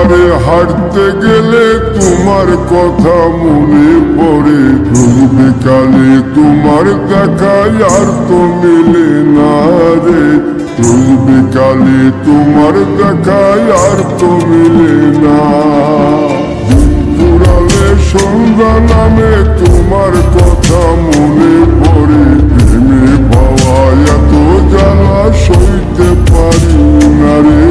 পারে হাঁটতে গেলে তোমার কথা মনে পড়ে, রোজ বিকালে তোমার দেখায় আর তো মিলে না রে, রোজ বিকালে তোমার দেখায় আর তো মিলে না। পুরালে সন্ধ্যা নামে তোমার কথা মনে পড়ে, প্রেমে পাওয়া এত জ্বালা সইতে পারি না রে,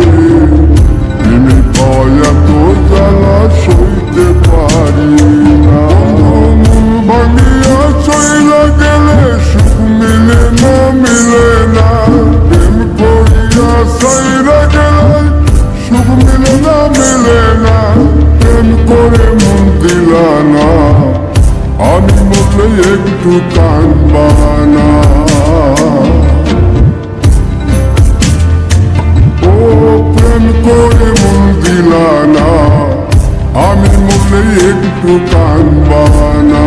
প্রেমে পাওয়া এত জ্বালা সইতে পারি না। মন ভাঙিয়া চইলা গেলে সুখ মিলে না মিলে না, প্রেম করিয়া সাইরা গেলে সুখ মিলে না মিলে না, প্রেম করে মন দিলা না, আমি মরলে একটু কাঁদবা না। ও প্রেম করে মন দিলা না, আমি মরলে একটু কাঁদবা না।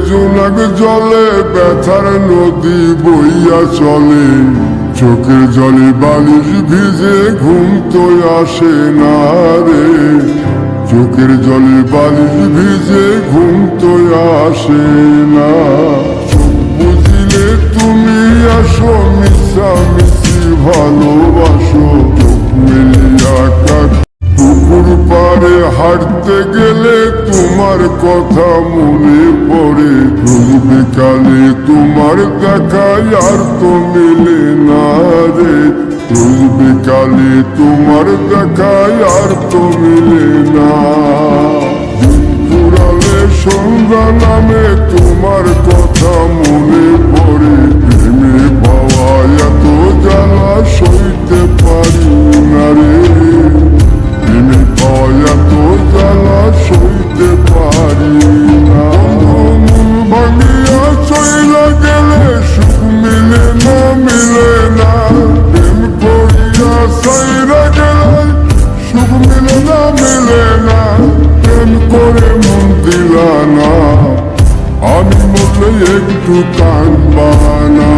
জোনাক জলে ব্যথার নদী বইয়া চলে, চোখের জলে বালিশ ভিজে ঘুম তো আসে না রে, চোখের জলে বালিশ ভিজে ঘুম তো আসে না। চোখ বুঝিলে তুমি আসো, মিশামিশি ভালোবাসো, চোখ মিলিয়া পুকুর পারে হাঁটতে গেলে তোমার কথা মনে পড়ে, রোজ বিকালে তোমার দেখায় আর তো মিলে না রে, রোজ বিকালে তোমার দেখায় আর তো মিলে না। পুরালে সন্ধ্যা নামে তোমার কথা মনে পড়ে, প্রেমে পাওয়া এত জ্বালা সইতে পারি না রে, প্রেমে পাওয়া এত জ্বালা সইতে পারি না। মন ভাঙিয়া চইলা গেলে সুখ মিলে না মিলে না, প্রেম করিয়া সাইরা গেলে সুখ মিলে না মিলে না, প্রেম করে মন দিলা না, আমি মরলে একটু কাঁদবা না।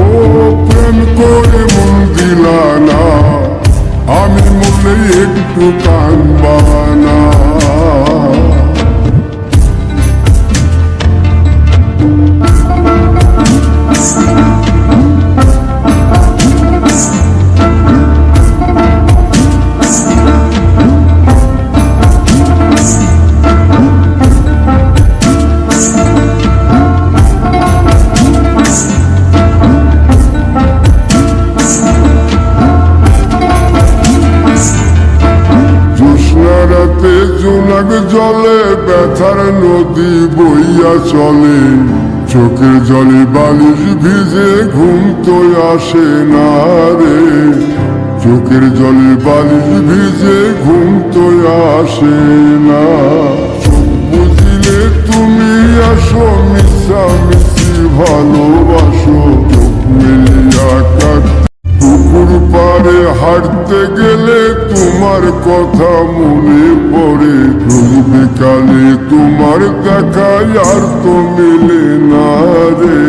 ও প্রেম করে মন দিলা না, আমি মরলে একটু কাঁদবা না। জোনাক জলে ব্যথার নদী বইয়া চলে, চোখের জলে বালিশ ভিজে ঘুম তো আসে না রে, চোখের জলে বালিশ ভিজে ঘুম তো আসে না। চোখ বুঝিলে তুমি আসো, মিশামিশি ভালোবাসো, চোখ মিলিয়া পুকুর পারে হাঁটতে গেলে তোমার কথা মনে পড়ে, রোজ বিকালে তোমার দেখায় আর তো মিলে না রে,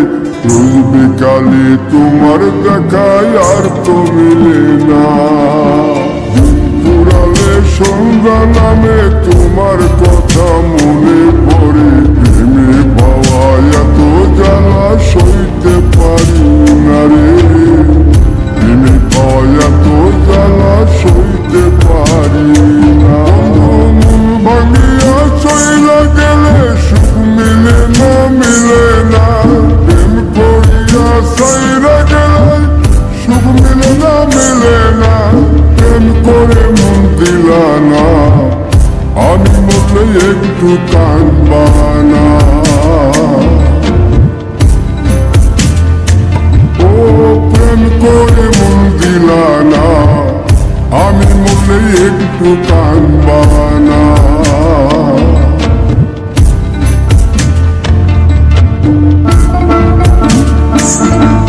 রোজ বিকালে তোমার দেখায় আর তো মিলে না। পুরালে সন্ধ্যা নামে তোমার কথা মনে পড়ে, প্রেমে পাওয়া এত জ্বালা সইতে পারি না রে, প্রেমে পাওয়া এত জ্বালা সইতে পারি না। মন ভাঙিয়া চইলা গেলে সুখ মিলে না মিলে না, প্রেম করিয়া সাইরা গেলে সুখ মিলে না মিলে না, প্রেম করে মন দিলা না, আমি মরলে একটু কাঁদবা না। ও প্রেম করে মন দিলা না, আমি মনে একটু কানবানা। Thank you.